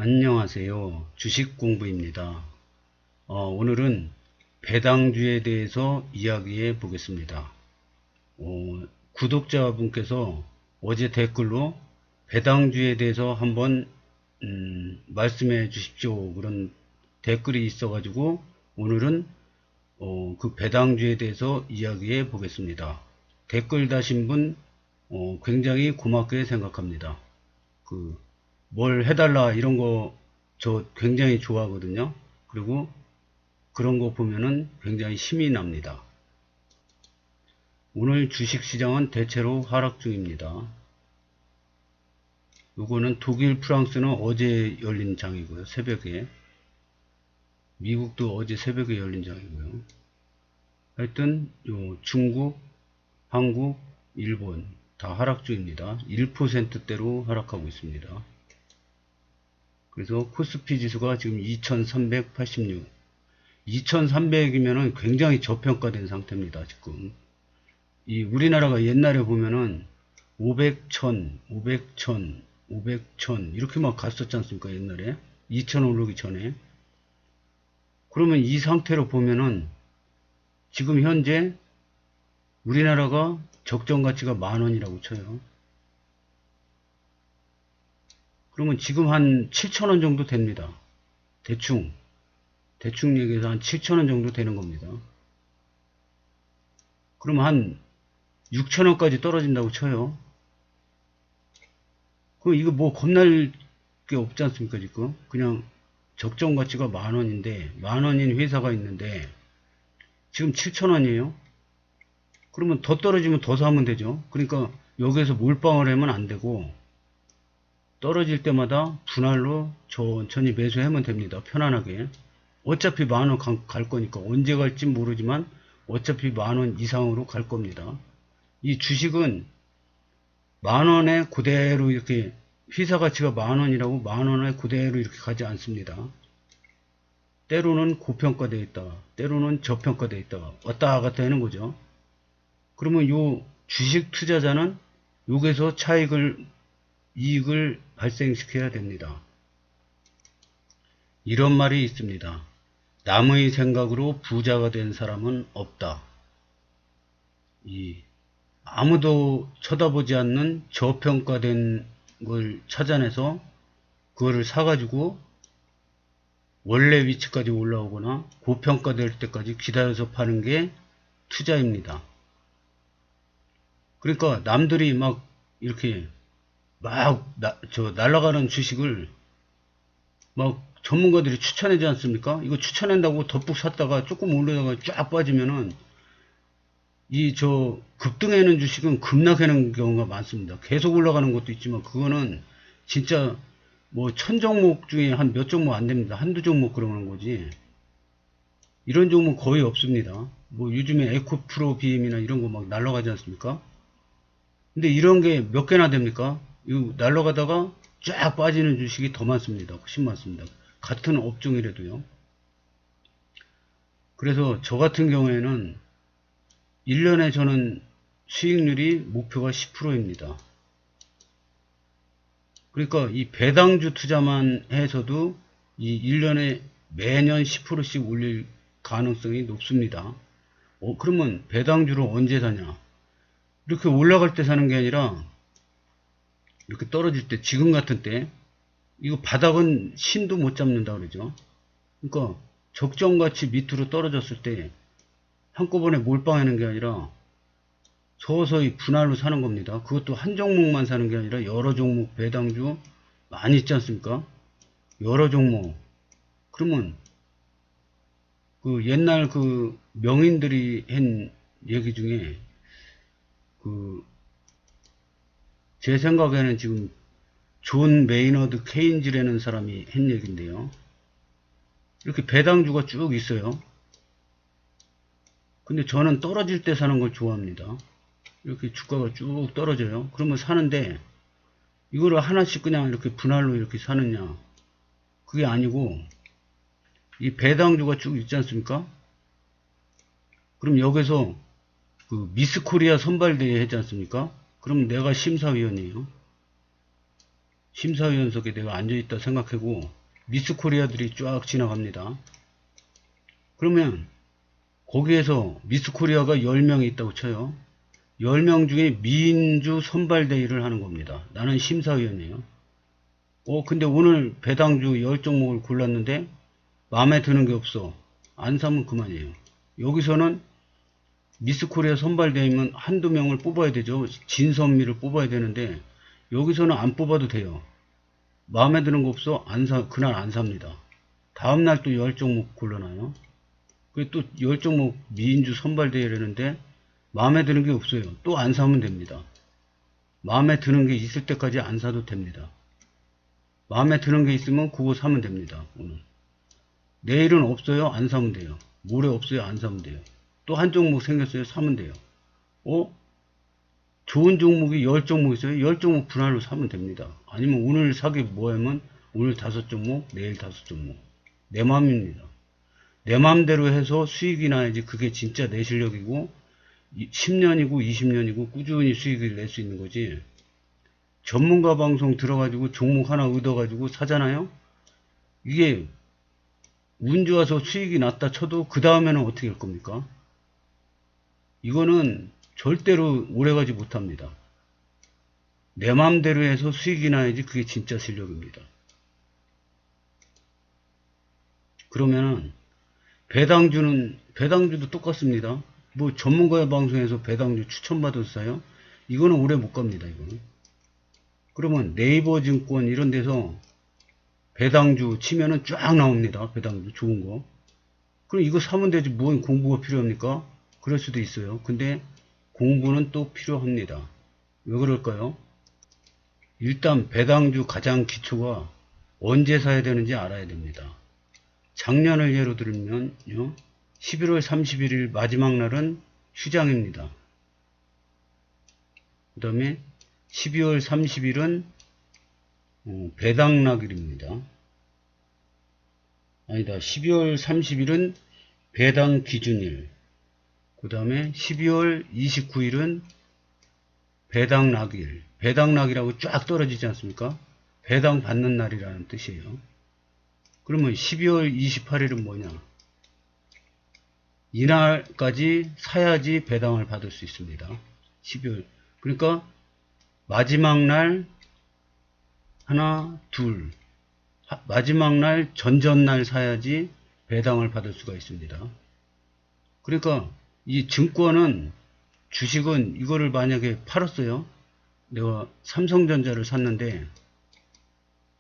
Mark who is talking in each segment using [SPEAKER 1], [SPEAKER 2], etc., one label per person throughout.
[SPEAKER 1] 안녕하세요. 주식공부입니다. 오늘은 배당주에 대해서 이야기해 보겠습니다. 구독자분께서 어제 댓글로 배당주에 대해서 한번 말씀해 주십시오. 그런 댓글이 있어가지고 오늘은 그 배당주에 대해서 이야기해 보겠습니다. 댓글 다신 분 굉장히 고맙게 생각합니다. 뭘 해달라 이런 거 저 굉장히 좋아하거든요. 그리고 그런 거 보면은 굉장히 힘이 납니다. 오늘 주식시장은 대체로 하락 중입니다. 요거는 독일, 프랑스는 어제 열린 장이고요. 새벽에. 미국도 어제 새벽에 열린 장이고요. 하여튼 중국, 한국, 일본 다 하락 중입니다. 1%대로 하락하고 있습니다. 그래서 코스피 지수가 지금 2386, 2300이면은 굉장히 저평가된 상태입니다. 지금 이 우리나라가 옛날에 보면은 500, 1000, 500, 1000, 500, 1000 이렇게 막 갔었지 않습니까? 옛날에 2000 오르기 전에. 그러면 이 상태로 보면은 지금 현재 우리나라가 적정 가치가 10,000원이라고 쳐요. 그러면 지금 한 7,000원 정도 됩니다. 대충 얘기해서 한 7,000원 정도 되는 겁니다. 그러면 한 6,000원까지 떨어진다고 쳐요. 그럼 이거 뭐 겁날 게 없지 않습니까? 지금 그냥 적정 가치가 10,000원인데 10,000원인 회사가 있는데 지금 7,000원이에요. 그러면 더 떨어지면 더 사면 되죠. 그러니까 여기에서 몰빵을 하면 안 되고 떨어질 때마다 분할로 천천히 매수하면 됩니다. 편안하게. 어차피 10,000원 갈 거니까 언제 갈지 모르지만 어차피 10,000원 이상으로 갈 겁니다. 이 주식은 10,000원에 그대로 이렇게 회사 가치가 10,000원이라고 10,000원에 그대로 이렇게 가지 않습니다. 때로는 고평가되어 있다. 때로는 저평가되어 있다. 왔다 갔다 하는 거죠. 그러면 요 주식 투자자는 여기서 이익을 발생시켜야 됩니다. 이런 말이 있습니다. 남의 생각으로 부자가 된 사람은 없다. 아무도 쳐다보지 않는 저평가된 걸 찾아내서 그거를 사가지고 원래 위치까지 올라오거나 고평가될 때까지 기다려서 파는 게 투자입니다. 그러니까 남들이 막 이렇게 날아가는 주식을 막 전문가들이 추천하지 않습니까? 이거 추천한다고 덥석 샀다가 조금 올라다가 쫙 빠지면은 급등하는 주식은 급락하는 경우가 많습니다. 계속 올라가는 것도 있지만 그거는 진짜 뭐 1000종목 중에 한 몇 종목 안 됩니다. 한두 종목 그러는 거지. 이런 종목 거의 없습니다. 뭐 요즘에 에코프로 BM이나 이런 거 막 날아가지 않습니까? 근데 이런 게 몇 개나 됩니까? 이거 날아가다가 쫙 빠지는 주식이 더 많습니다. 훨씬 많습니다. 같은 업종이라도요. 그래서 저 같은 경우에는 1년에 저는 수익률이 목표가 10%입니다. 그러니까 이 배당주 투자만 해서도 이 1년에 매년 10%씩 올릴 가능성이 높습니다. 그러면 배당주를 언제 사냐? 이렇게 올라갈 때 사는 게 아니라 이렇게 떨어질 때, 지금 같은 때, 이거 바닥은 신도 못 잡는다 그러죠. 그러니까 적정가치 밑으로 떨어졌을 때 한꺼번에 몰빵하는 게 아니라 서서히 분할로 사는 겁니다. 그것도 한 종목만 사는 게 아니라 여러 종목 배당주 많이 있지 않습니까? 여러 종목. 그러면 그 옛날 그 명인들이 한 얘기 중에 제 생각에는 지금 존 메이너드 케인즈라는 사람이 한 얘기인데요. 이렇게 배당주가 쭉 있어요. 근데 저는 떨어질 때 사는 걸 좋아합니다. 이렇게 주가가 쭉 떨어져요. 그러면 사는데 이거를 하나씩 그냥 이렇게 분할로 이렇게 사느냐, 그게 아니고 이 배당주가 쭉 있지 않습니까? 그럼 여기서 그 미스 코리아 선발대회 했지 않습니까? 그럼 내가 심사위원이에요. 심사위원석에 내가 앉아있다 생각하고 미스코리아들이 쫙 지나갑니다. 그러면 거기에서 미스코리아가 10명이 있다고 쳐요. 10명 중에 민주 선발대회를 하는 겁니다. 나는 심사위원이에요. 근데 오늘 배당주 10종목을 골랐는데 마음에 드는 게 없어. 안 사면 그만이에요. 여기서는 미스코리아 선발대회면 한두 명을 뽑아야 되죠. 진선미를 뽑아야 되는데 여기서는 안 뽑아도 돼요. 마음에 드는 거 없어? 그날 안 삽니다. 다음날 또 10종목 골라놔요. 또 10종목 민주 선발대회라는데 마음에 드는 게 없어요. 또 안 사면 됩니다. 마음에 드는 게 있을 때까지 안 사도 됩니다. 마음에 드는 게 있으면 그거 사면 됩니다. 오늘. 내일은 없어요? 안 사면 돼요. 모레 없어요? 안 사면 돼요. 또 한 종목 생겼어요? 사면 돼요. 좋은 종목이 10종목 있어요? 10종목 분할로 사면 됩니다. 아니면 오늘 사기 뭐하면 오늘 5종목, 내일 5종목. 내 맘입니다. 내 맘대로 해서 수익이 나야지 그게 진짜 내 실력이고 10년이고 20년이고 꾸준히 수익을 낼 수 있는 거지. 전문가 방송 들어가지고 종목 하나 얻어가지고 사잖아요. 이게 운 좋아서 수익이 났다 쳐도 그 다음에는 어떻게 할 겁니까? 이거는 절대로 오래가지 못합니다. 내 맘대로 해서 수익이 나야지 그게 진짜 실력입니다. 그러면은 배당주도 똑같습니다. 뭐 전문가의 방송에서 배당주 추천받아서 사요? 이거는 오래 못 갑니다. 이거는. 그러면 네이버 증권 이런 데서 배당주 치면은 쫙 나옵니다. 배당주 좋은 거. 그럼 이거 사면 되지 뭔 공부가 필요합니까? 그럴 수도 있어요. 근데 공부는 또 필요합니다. 왜 그럴까요? 일단 배당주 가장 기초가 언제 사야 되는지 알아야 됩니다. 작년을 예로 들면요. 11월 31일 마지막 날은 휴장입니다. 그 다음에 12월 30일은 배당락일입니다. 아니다. 12월 30일은 배당 기준일. 그 다음에 12월 29일은 배당락일. 배당락이라고 쫙 떨어지지 않습니까? 배당 받는 날이라는 뜻이에요. 그러면 12월 28일은 뭐냐? 이날까지 사야지 배당을 받을 수 있습니다. 12월. 그러니까 마지막 날 하나, 둘. 마지막 날 전전날 사야지 배당을 받을 수가 있습니다. 그러니까 이 증권은 주식은 이거를 만약에 팔았어요. 내가 삼성전자를 샀는데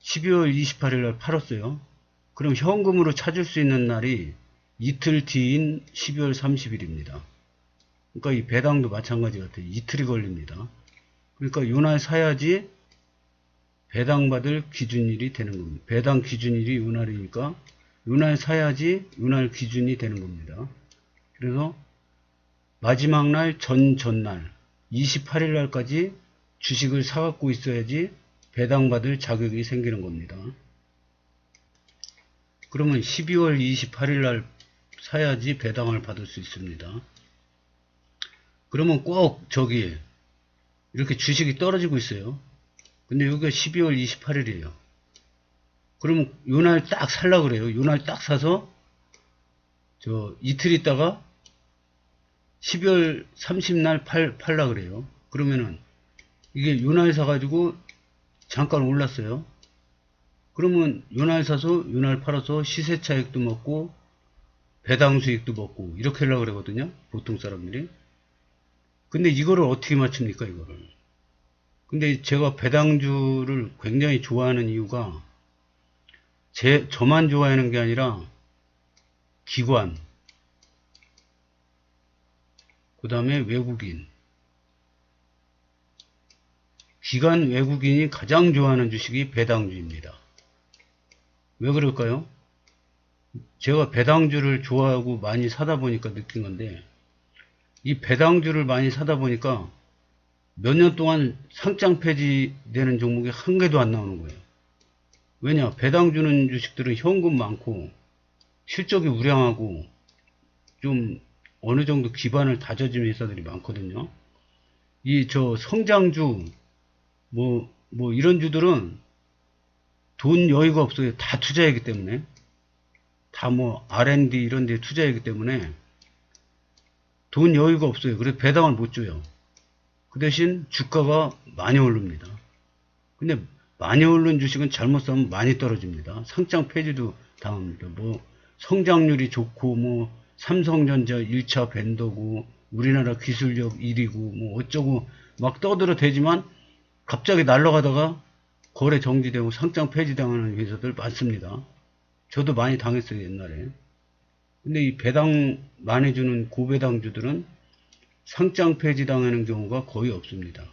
[SPEAKER 1] 12월 28일 날 팔았어요. 그럼 현금으로 찾을 수 있는 날이 이틀 뒤인 12월 30일입니다. 그러니까 이 배당도 마찬가지 같아요. 이틀이 걸립니다. 그러니까 요날 사야지 배당받을 기준일이 되는 겁니다. 배당 기준일이 요날이니까 요날 사야지 요날 기준이 되는 겁니다. 그래서 마지막 날 전날 28일 날까지 주식을 사갖고 있어야지 배당받을 자격이 생기는 겁니다. 그러면 12월 28일 날 사야지 배당을 받을 수 있습니다. 그러면 꼭 이렇게 주식이 떨어지고 있어요. 근데 여기가 12월 28일이에요. 그러면 요날 딱 살라 그래요. 요날 딱 사서 이틀 있다가 12월 30날 팔라 그래요. 그러면은 이게 요날 사가지고 잠깐 올랐어요. 그러면 요날 사서 요날 팔아서 시세 차익도 먹고 배당 수익도 먹고 이렇게 하려고 그러거든요. 보통 사람들이. 근데 이거를 어떻게 맞춥니까, 이거를? 근데 제가 배당주를 굉장히 좋아하는 이유가 저만 좋아하는 게 아니라 기관, 그 다음에 외국인, 기관 외국인이 가장 좋아하는 주식이 배당주입니다. 왜 그럴까요? 제가 배당주를 좋아하고 많이 사다 보니까 느낀 건데 이 배당주를 많이 사다 보니까 몇 년 동안 상장 폐지되는 종목이 한 개도 안 나오는 거예요. 왜냐? 배당 주는 주식들은 현금 많고 실적이 우량하고 좀 어느 정도 기반을 다져진 회사들이 많거든요. 성장주 뭐 이런 주들은 돈 여유가 없어요. 다 투자이기 때문에. 다 뭐 R&D 이런 데 투자이기 때문에 돈 여유가 없어요. 그래서 배당을 못 줘요. 그 대신 주가가 많이 오릅니다. 근데 많이 오른 주식은 잘못 사면 많이 떨어집니다. 상장 폐지도 당합니다. 뭐 성장률이 좋고 뭐 삼성전자 1차 벤더고 우리나라 기술력 1위고 뭐 어쩌고 막 떠들어대지만 갑자기 날아가다가 거래 정지되고 상장 폐지당하는 회사들 많습니다. 저도 많이 당했어요, 옛날에. 근데 이 배당 많이 주는 고배당주들은 상장 폐지당하는 경우가 거의 없습니다.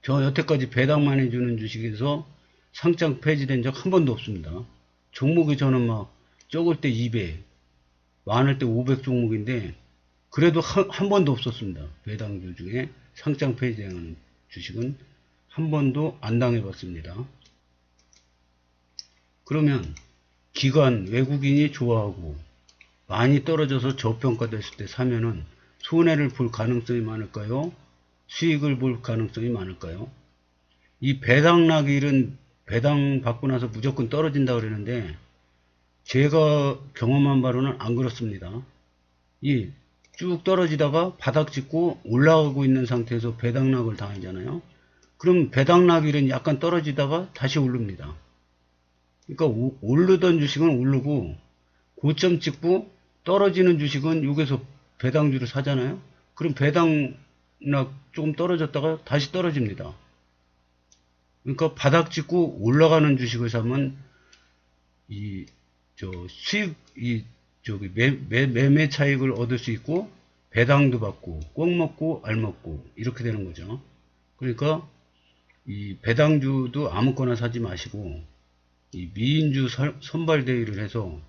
[SPEAKER 1] 저 여태까지 배당 많이 주는 주식에서 상장 폐지된 적 한 번도 없습니다. 종목이 저는 막 적을 때 200, 많을 때 500 종목인데 그래도 한 번도 없었습니다. 배당주 중에 상장 폐지하는 주식은 한 번도 안 당해봤습니다. 그러면 기관, 외국인이 좋아하고 많이 떨어져서 저평가됐을 때 사면은 손해를 볼 가능성이 많을까요? 수익을 볼 가능성이 많을까요? 이 배당락일은 배당 받고 나서 무조건 떨어진다 그러는데 제가 경험한 바로는 안 그렇습니다. 이 쭉 떨어지다가 바닥 찍고 올라가고 있는 상태에서 배당락을 당하잖아요. 그럼 배당락일은 약간 떨어지다가 다시 오릅니다. 그러니까 오르던 주식은 오르고 고점 찍고 떨어지는 주식은 여기서 배당주를 사잖아요. 그럼 배당락 조금 떨어졌다가 다시 떨어집니다. 그러니까 바닥 찍고 올라가는 주식을 사면 수익 매매 차익을 얻을 수 있고 배당도 받고 꼭 먹고 알 먹고 이렇게 되는 거죠. 그러니까 이 배당주도 아무거나 사지 마시고 이 미인주 선발 대회를 해서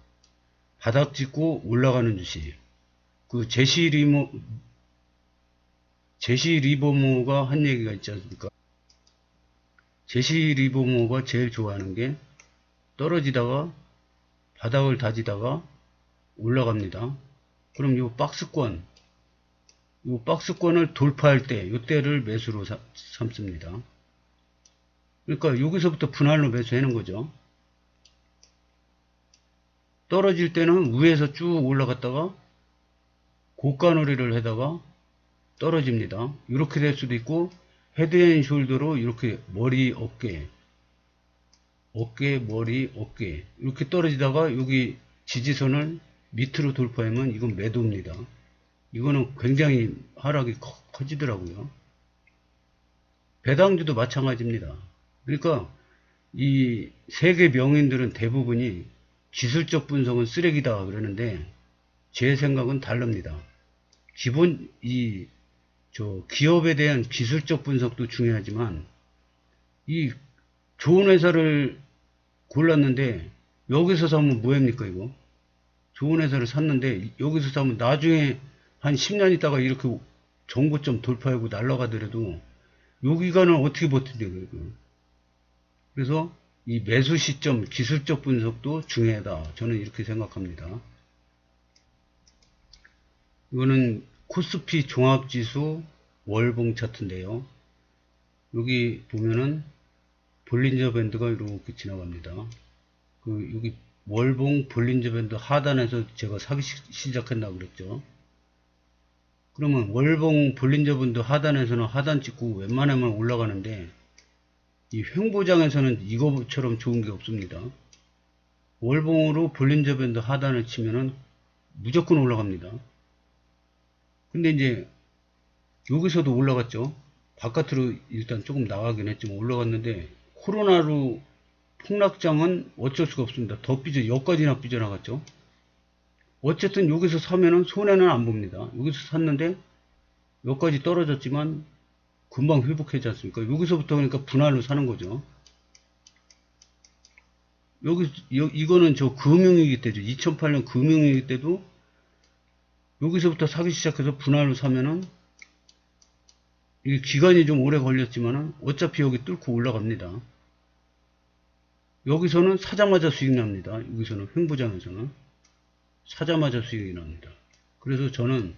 [SPEAKER 1] 바닥 찍고 올라가는 주식, 그 제시 리버모가 한 얘기가 있지 않습니까? 제시 리버모가 제일 좋아하는 게 떨어지다가 바닥을 다지다가 올라갑니다. 그럼 이 박스권을 돌파할 때 이때를 매수로 삼습니다. 그러니까 여기서부터 분할로 매수하는 거죠. 떨어질 때는 위에서 쭉 올라갔다가 고가놀이를 하다가 떨어집니다. 이렇게 될 수도 있고 헤드앤숄더로 이렇게 머리 어깨 머리 어깨 이렇게 떨어지다가 여기 지지선을 밑으로 돌파하면 이건 매도입니다. 이거는 굉장히 하락이 커지더라고요. 배당주도 마찬가지입니다. 그러니까 이 세계 명인들은 대부분이 기술적 분석은 쓰레기다 그러는데 제 생각은 다릅니다. 기본 기업에 대한 기술적 분석도 중요하지만 이 좋은 회사를 골랐는데 여기서 사면 뭐합니까 이거? 좋은 회사를 샀는데 여기서 사면 나중에 한 10년 있다가 이렇게 정고점 돌파하고 날아가더라도 요 기간을 어떻게 버틴대요? 그래서 이 매수 시점 기술적 분석도 중요하다. 저는 이렇게 생각합니다. 이거는 코스피 종합지수 월봉 차트인데요. 여기 보면은 볼린저 밴드가 이렇게 지나갑니다. 여기 월봉 볼린저 밴드 하단에서 제가 사기 시작한다고 그랬죠. 그러면 월봉 볼린저 밴드 하단에서는 하단 찍고 웬만하면 올라가는데 이 횡보장에서는 이거처럼 좋은 게 없습니다. 월봉으로 볼린저 밴드 하단을 치면은 무조건 올라갑니다. 근데 이제 여기서도 올라갔죠. 바깥으로 일단 조금 나가긴 했지만 올라갔는데 코로나로 폭락장은 어쩔 수가 없습니다. 더 여기까지나 삐져나갔죠. 어쨌든 여기서 사면은 손해는 안 봅니다. 여기서 샀는데 여기까지 떨어졌지만 금방 회복하지 않습니까? 여기서부터 그러니까 분할로 사는 거죠. 이거는 저 금융위기 때죠. 2008년 금융위기 때도 여기서부터 사기 시작해서 분할로 사면은 이게 기간이 좀 오래 걸렸지만은 어차피 여기 뚫고 올라갑니다. 여기서는 사자마자 수익 납니다. 여기서는 횡보장에서는 사자마자 수익이 납니다. 그래서 저는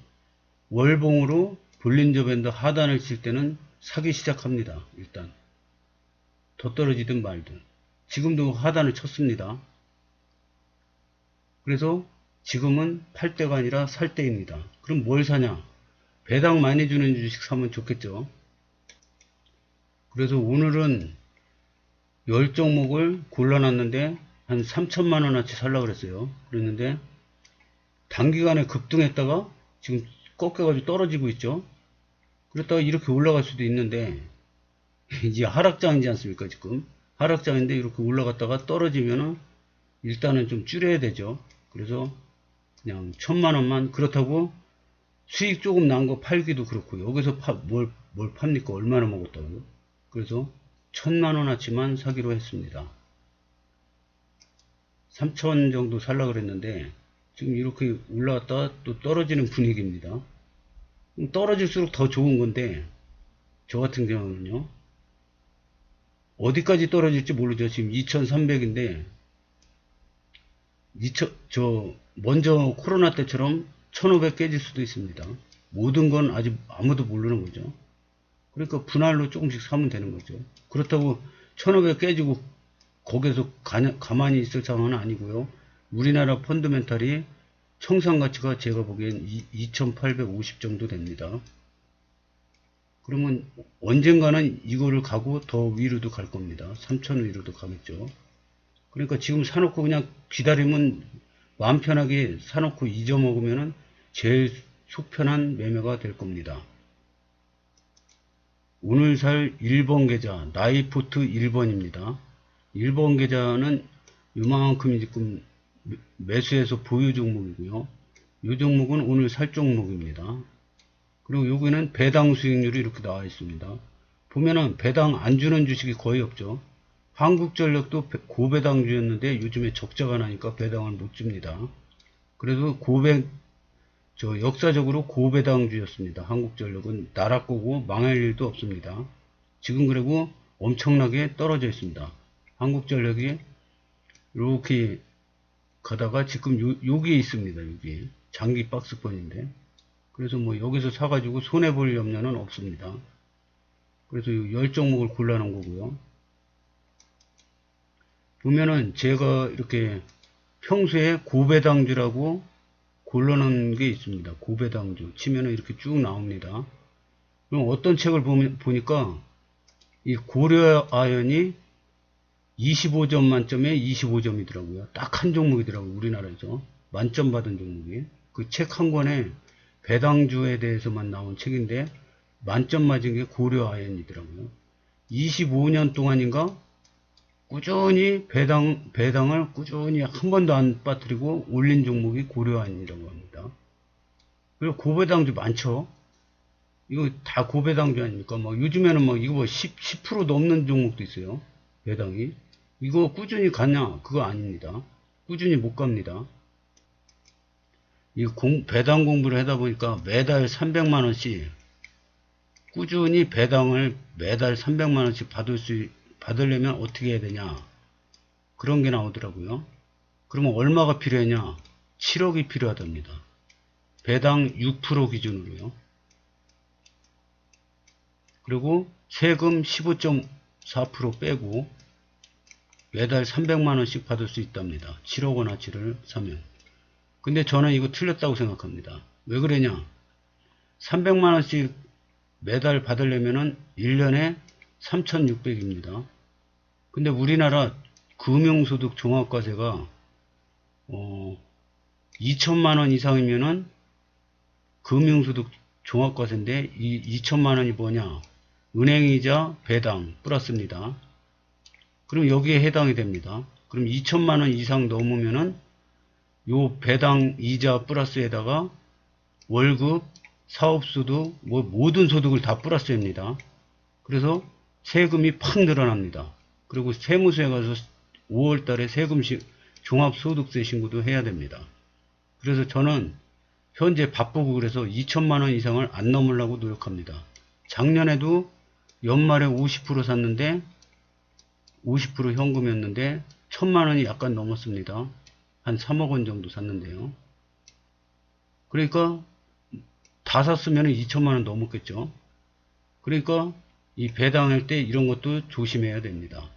[SPEAKER 1] 월봉으로 볼린저 밴드 하단을 칠 때는 사기 시작합니다. 일단 더 떨어지든 말든. 지금도 하단을 쳤습니다. 그래서 지금은 팔 때가 아니라 살 때입니다. 그럼 뭘 사냐? 배당 많이 주는 주식 사면 좋겠죠. 그래서 오늘은 10종목을 골라놨는데 한 3천만원어치 살려고 그랬어요. 그랬는데 단기간에 급등했다가 지금 꺾여가지고 떨어지고 있죠. 그랬다가 이렇게 올라갈 수도 있는데 이제 하락장이지 않습니까? 지금 하락장인데 이렇게 올라갔다가 떨어지면은 일단은 좀 줄여야 되죠. 그래서 그냥 1,000만원만. 그렇다고 수익 조금 난 거 팔기도 그렇고, 여기서 뭘 팝니까? 얼마나 먹었다고요? 그래서 1,000만원어치만 사기로 했습니다. 3천 정도 살라 그랬는데 지금 이렇게 올라갔다가 또 떨어지는 분위기입니다. 떨어질수록 더 좋은 건데, 저 같은 경우는요, 어디까지 떨어질지 모르죠. 지금 2,300인데 먼저 코로나 때처럼 1,500 깨질 수도 있습니다. 모든 건 아직 아무도 모르는 거죠. 그러니까 분할로 조금씩 사면 되는 거죠. 그렇다고 1,500 깨지고 거기서 가만히 있을 상황은 아니고요. 우리나라 펀드멘탈이 청산가치가 제가 보기엔 2,850 정도 됩니다. 그러면 언젠가는 이거를 가고 더 위로도 갈 겁니다. 3,000 위로도 가겠죠. 그러니까 지금 사놓고 그냥 기다리면 마음 편하게 사놓고 잊어먹으면 제일 속편한 매매가 될 겁니다. 오늘 살 1번 계좌 나이포트 1번입니다. 1번 계좌는 요만큼 지금 매수해서 보유 종목이고요. 이 종목은 오늘 살 종목입니다. 그리고 여기는 배당 수익률이 이렇게 나와 있습니다. 보면은 배당 안 주는 주식이 거의 없죠. 한국전력도 고배당주였는데 요즘에 적자가 나니까 배당을 못 줍니다. 그래도 역사적으로 고배당주였습니다. 한국전력은 나라 거고 망할 일도 없습니다. 지금 그리고 엄청나게 떨어져 있습니다. 한국전력이 이렇게 가다가 지금 여기에 있습니다. 여기 장기 박스권인데, 그래서 뭐 여기서 사가지고 손해볼 염려는 없습니다. 그래서 10종목을 골라놓은 거고요. 보면은 제가 이렇게 평소에 고배당주라고 골라놓은 게 있습니다. 고배당주 치면은 이렇게 쭉 나옵니다. 그럼 어떤 책을 보니까 이 고려아연이 25점 만점에 25점이더라고요. 딱 한 종목이더라고요. 우리나라에서 만점 받은 종목이. 그 책 한 권에 배당주에 대해서만 나온 책인데 만점 맞은 게 고려아연이더라고요. 25년 동안인가 꾸준히 배당을 꾸준히 한 번도 안 빠뜨리고 올린 종목이 고려아연이라고 합니다. 그리고 고배당주 많죠. 이거 다 고배당주 아닙니까? 뭐 요즘에는 뭐 이거 뭐 10% 넘는 종목도 있어요. 배당이. 이거 꾸준히 가냐? 그거 아닙니다. 꾸준히 못 갑니다. 이 배당 공부를 하다 보니까 매달 300만원씩 꾸준히 배당을 매달 300만원씩 받으려면 어떻게 해야 되냐? 그런 게 나오더라고요. 그러면 얼마가 필요하냐? 7억이 필요하답니다. 배당 6% 기준으로요. 그리고 세금 15.4% 빼고 매달 300만원씩 받을 수 있답니다. 7억원어치를 사면. 근데 저는 이거 틀렸다고 생각합니다. 왜 그러냐? 300만원씩 매달 받으려면은 1년에 3,600입니다. 근데 우리나라 금융소득 종합과세가 2천만원 이상이면은 금융소득 종합과세인데 이 2천만원이 뭐냐? 은행이자 배당 플러스입니다. 그럼 여기에 해당이 됩니다. 그럼 2천만원 이상 넘으면은 요 배당 이자 플러스에다가 월급, 사업소득, 뭐 모든 소득을 다 플러스입니다. 그래서 세금이 팍 늘어납니다. 그리고 세무서에 가서 5월달에 종합소득세 신고도 해야 됩니다. 그래서 저는 현재 바쁘고 그래서 2천만원 이상을 안 넘으려고 노력합니다. 작년에도 연말에 50% 샀는데 50% 현금이었는데 1,000만원이 약간 넘었습니다. 한 3억원 정도 샀는데요. 그러니까 다 샀으면 2천만원 넘었겠죠. 그러니까 이 배당할 때 이런 것도 조심해야 됩니다.